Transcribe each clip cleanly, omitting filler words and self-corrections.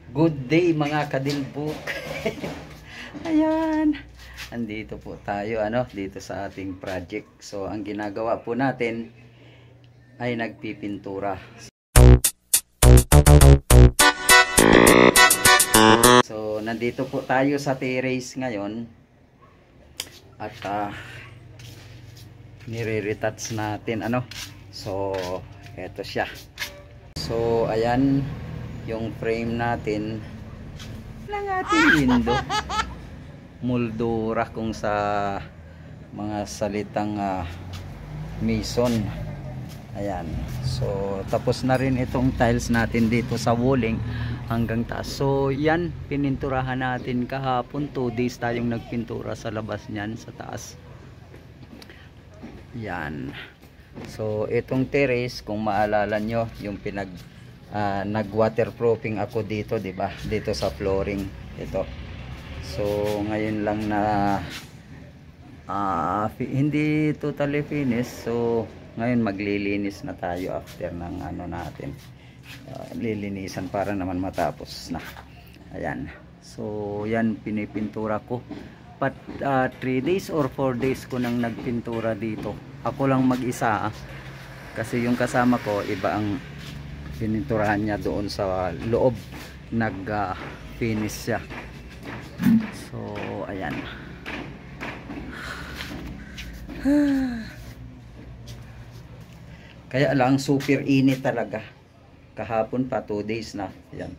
Good day mga kadilbuk. Ayan. Andito po tayo dito sa ating project. So ang ginagawa po natin ay nagpipintura. So nandito po tayo sa terrace ngayon at nire-retouch natin So eto siya. So ayan yung frame natin ng ating window. Moldura kung sa mga salitang mason. Ayan. So tapos na rin itong tiles natin dito sa walling hanggang taas. So yan, pininturahan natin kahapon. 2 days tayong nagpintura sa labas niyan sa taas. Yan. So itong terrace, kung maalala nyo, yung nag waterproofing ako dito, di ba? Dito sa flooring ito. So ngayon lang na hindi totally finished. So ngayon maglilinis na tayo after ng natin. Lilinisan para naman matapos na. Ayan. So yan, pinipintura ko. But 3 days or 4 days ko nang nagpintura dito. Ako lang mag-isa kasi yung kasama ko iba ang pininturahan niya doon sa loob. Nag-finish siya. So ayan. Kaya lang super init talaga. Kahapon pa 2 days na. Ayan.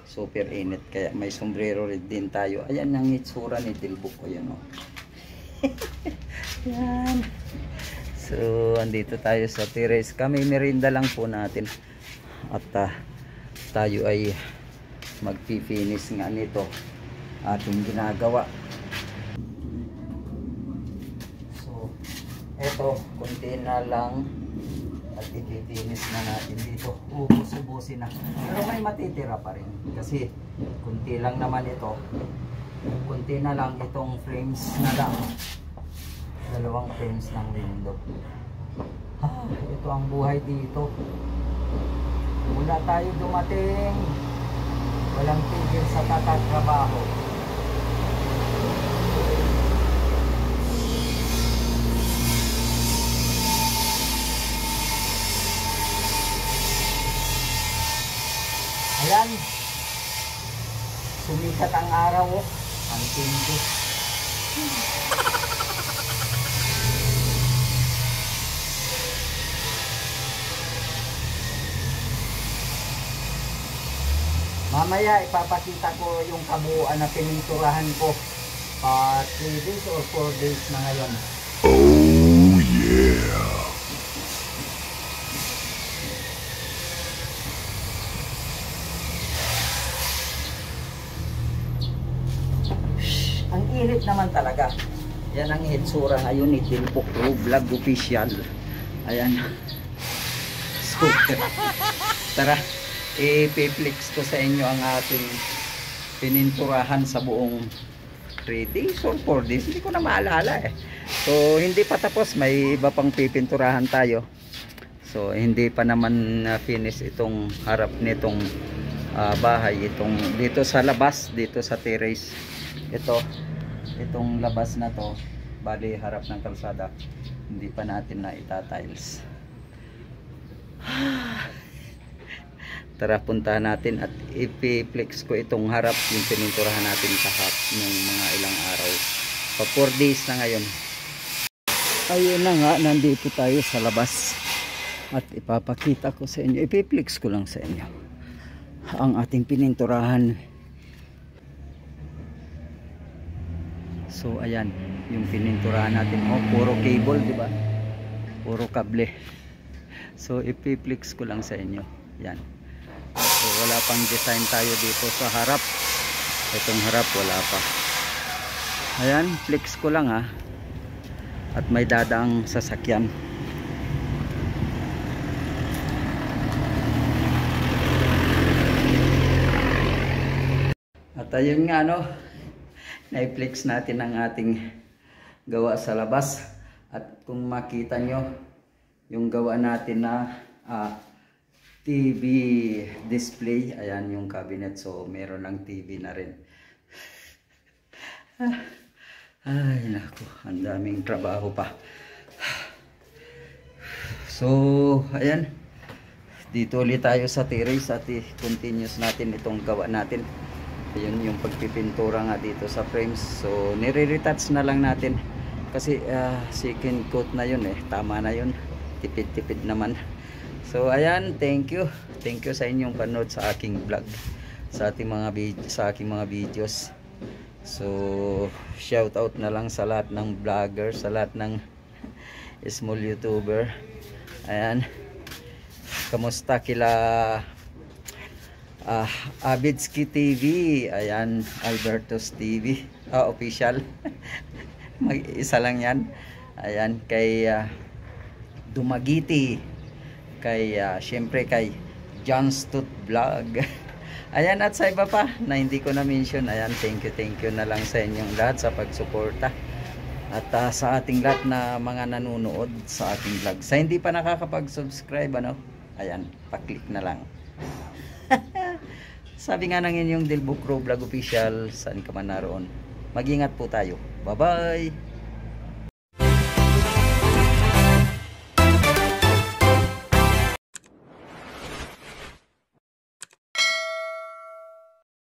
Super init. Kaya may sombrero rin din tayo. Ayan ang itsura ni Dilbuk ko. Ayan, Ayan. So andito tayo sa terrace. Kami merinda lang po natin. At tayo ay magpi-finish nga nito ating ginagawa. So eto, konti na lang at ipipinish na natin dito. Ubus-ubusin na. Pero may matitira pa rin kasi konti lang naman ito. Konti na lang itong frames na lang. 2 frames ng window. Ito ang buhay dito. Mula tayo dumating, walang tigil sa tatrabaho. Ayan, sumikat ang araw, ang tindi. Mamaya ipapakita ko yung kabuuan na pininturahan ko. 3 days or 4 days na ngayon. Oh yeah! Ang init naman talaga. Yan ang itsura ngayon ni Dilbuk Vlog Official. Ayan. So, tara. I-flex ko sa inyo ang ating pininturahan sa buong 3 days or 4 days. Hindi ko na maalala So hindi pa tapos, may iba pang pipinturahan tayo. So hindi pa naman finish itong harap nitong bahay. Itong dito sa labas, dito sa terrace. Itong labas na to, bali harap ng kalsada, hindi pa natin na itatiles. Tara, puntahan natin at i-flex ko itong harap yung pininturahan natin ng mga ilang araw. Pa 4 days na ngayon. Ayun na nga, nandito tayo sa labas at ipapakita ko sa inyo, i-flex ko lang sa inyo ang ating pininturahan. So ayan, yung pininturahan natin, puro cable, di ba? Puro kable. So i-flex ko lang sa inyo. Yan. So wala pang design tayo dito sa harap. Itong harap wala pa. Ayan, flex ko lang at may dadaang sasakyan. At ayun nga na-flex natin ang ating gawa sa labas. At kung makita nyo yung gawa natin na TV display. Ayan yung cabinet. So, meron ng TV na rin. Ay, naku. Ang daming trabaho pa. So, ayan. Dito ulit tayo sa terrace at continuous natin itong gawa natin. Ayun yung pagpipintura nga dito sa frames. So, nire-retouch na lang natin. Kasi second coat na yun eh. Tama na yun. Tipid-tipid naman. So ayan, thank you. Thank you sa inyong panood sa aking vlog, sa ating sa aking mga videos. So shout out na lang sa lahat ng vlogger, sa lahat ng small YouTuber. Ayan. Kamusta kila Abidski TV, ayan, Albertos TV, official. Mag-isa lang yan. Ayan, kay Dumagiti, kay syempre kay Johnstut Vlog. Ayan, at sa iba pa na hindi ko na mention. Ayan, thank you na lang sa inyong lahat sa pagsuporta. At sa ating lahat na mga nanonood sa ating vlog. Sa hindi pa nakakapag-subscribe, ano, ayan, pa-click na lang. Sabi nga ng inyong Delbo Crow Vlog Official, saan ka man naroon, mag-ingat po tayo. Bye-bye!